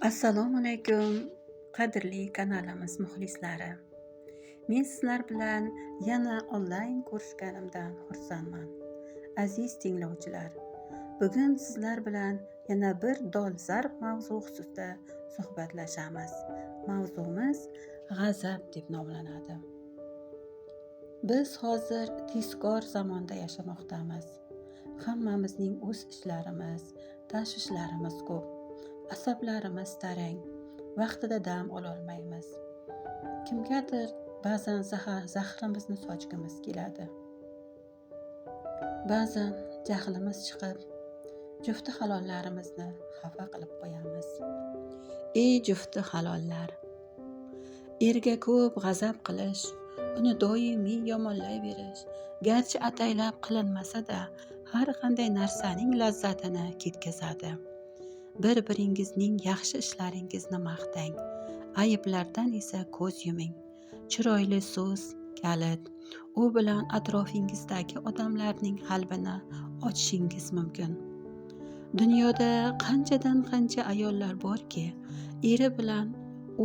Assalomu alaykum, qadrli kanalimiz muxlislari. Men sizlar bilan yana onlayn ko'rishganimdan xursandman. Aziz tinglovchilar, bugun sizlar bilan yana bir dolzarb mavzu xususida suhbatlashamiz. Mavzumiz g'azab deb nomlanadi. Biz hozir tezkor zamonda yashamoqdamiz. Hammamizning o'z ishlarimiz, tashvishlarimiz ko'p. Asablarimiz tarang, vaqtida dam ololmaymiz. Kimgadir ba'zan zahrimizni sochgimiz keladi. Ba'zan jahlimiz chiqib, jufti halollarimizni xafa qilib qo'yamiz. Ey jufti halollar, erga ko'p g'azab qilish, uni doimiy yomonlayverish, garchi ataylab qilinmasa-da, har qanday narsaning lazzatini ketkazadi. Bir-biringizning yaxshi ishlaringizni maqtang, ayblardan esa ko'z yuming. Chiroyli so'z kalit, u bilan atrofingizdagi odamlarning qalbini ochishingiz mumkin. Dunyoda qanchadan qancha ayollar borki, eri bilan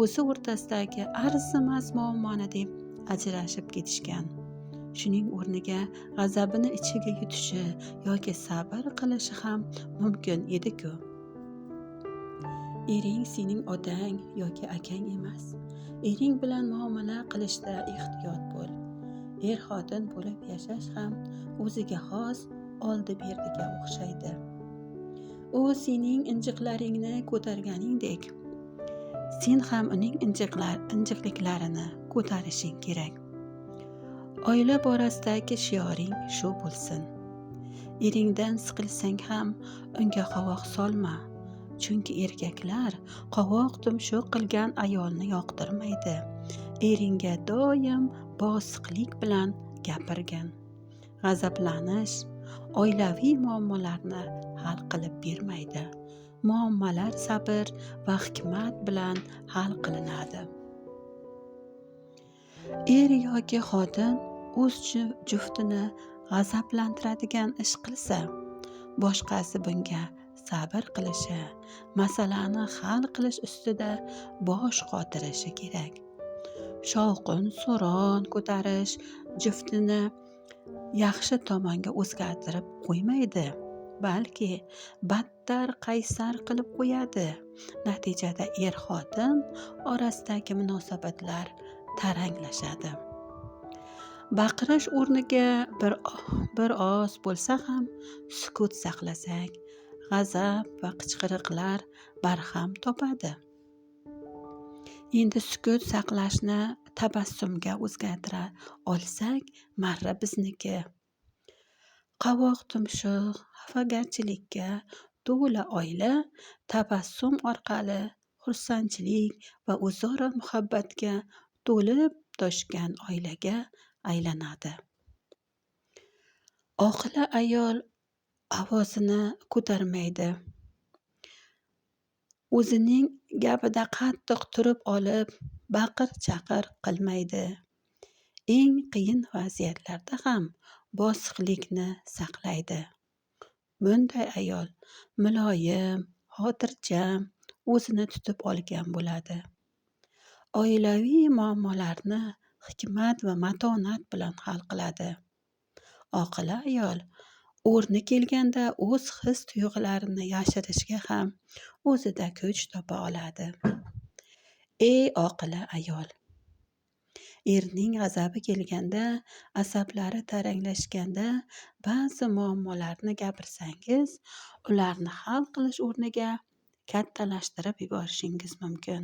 o'zi o'rtasidagi arzimas muammoni deb ajrashib ketishgan. Shuning o'rniga g'azabini ichiga yutishi yoki sabr qilishi ham mumkin edi-ku. Ering sening otang yoki akang emas. Ering bilan muomala qilishda ehtiyot bo'l. Er-xotin bo'lib yashash ham o'ziga xos oldi-berdiga o'xshaydi. U sening injiqlaringni ko'targaningdek, sen ham uning injiqliklarini ko'tarishing kerak. Oila borasidagi shioring shu bo'lsin. Eringdan siqilsang ham unga qovoq solma. Chunki erkaklar qovoq tumshuq qilgan ayolni yoqtirmaydi. Eringga doim bosiqlik bilan gapirgin. G'azablanish oilaviy muammolarni hal qilib bermaydi. Muammolar sabr va hikmat bilan hal qilinadi. Er yoki xotin o'z juftini g'azablantiradigan ish qilsa, boshqasi bunga sabr qilishi, masalani hal qilish ustida bosh qotirishi kerak. Shovqin suron ko'tarish juftini yaxshi tomonga o'zgartirib qo'ymaydi, balki battar qaysar qilib qo'yadi. Natijada er-xotin orasidagi munosabatlar taranglashadi. Baqirish o'rniga bir oz bo'lsa ham sukut saqlasak, g'azab va qichqiriqlar barham topadi. Endi sukut saqlashni tabassumga o'zgartira olsak, marra bizniki. Qovoq tumshuq, xafagarchilikka to'la oila tabassum orqali xursandchilik va o'zaro muhabbatga to'lib toshgan oilaga aylanadi. Oqila ayol ovozini ko'tarmaydi. O'zining gapida qattiq turib olib, baqir-chaqir qilmaydi. Eng qiyin vaziyatlarda ham bosiqlikni saqlaydi. Bunday ayol muloyim, xotirjam, o'zini tutib olgan bo'ladi. Oilaviy muammolarni hikmat va matonat bilan hal qiladi. Oqila ayol o'rni kelganda o'z his-tuyg'ularini yashirishga ham o'zida kuch topa oladi. Ey oqila ayol! Erning g'azabi kelganda, asablari taranglashganda ba'zi muammolarni gapirsangiz, ularni hal qilish o'rniga kattalashtirib yuborishingiz mumkin.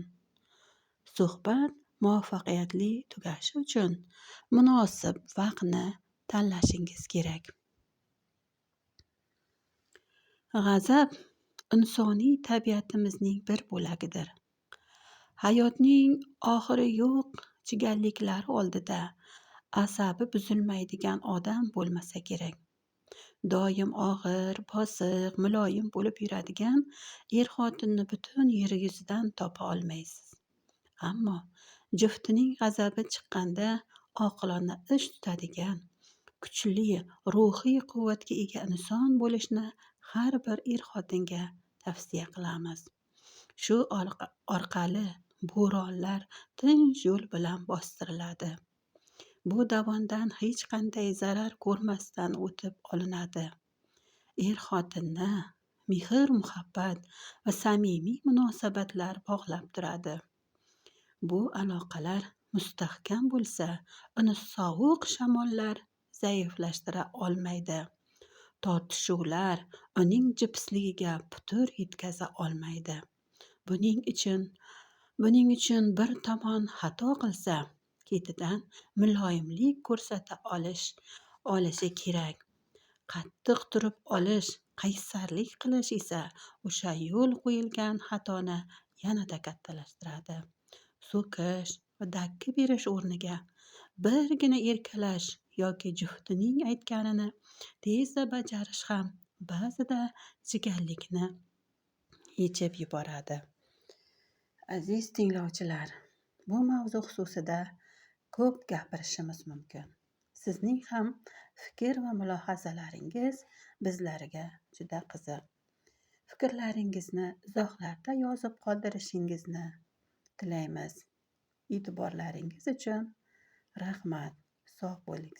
Suhbat muvaffaqiyatli tugashi uchun munosib vaqtni tanlashingiz kerak. G'azab insoniy tabiatimizning bir bo'lagidir. Hayotning oxiri yo'q chigalliklari oldida asabi buzilmaydigan odam bo'lmasa kerak. Doim og'ir, bosiq, muloyim bo'lib yuradigan er-xotinni butun yer yuzidan topa olmaysiz. Ammo juftining g'azabi chiqqanda oqilona ish tutadigan, kuchli ruhiy quvvatga ega inson bo'lishni har bir er-xotinga tavsiya qilamiz. Shu orqali bo'ronlar tinch yo'l bilan bostiriladi. Bu dovondan hech qanday zarar ko'rmasdan o'tib olinadi. Er-xotinni mehr-muhabbat va samimiy munosabatlar bog'lab turadi. Bu aloqalar mustahkam bo'lsa, uni sovuq shamollar zaiflashtira olmaydi. Tortishuvlar uning jipsligiga putur yetkaza olmaydi. Buning uchun bir tomon xato qilsa, ketidan muloyimlik ko'rsata olishi kerak. Qattiq turib olish, qaysarlik qilish esa o'sha yo'l qo'yilgan xatoni yanada kattalashtiradi. So'kish va dakki berish o'rniga birgina erkalash yoki juftining aytganini tezda bajarish ham ba'zida chigallikni yechib yuboradi. Aziz tinglovchilar, bu mavzu xususida ko'p gapirishimiz mumkin. Sizning ham fikr va mulohazalaringiz bizlarga juda qiziq. Fikrlaringizni izohlarda yozib qoldirishingizni tilaymiz. E'tiborlaringiz uchun rahmat. Sog' bo'ling.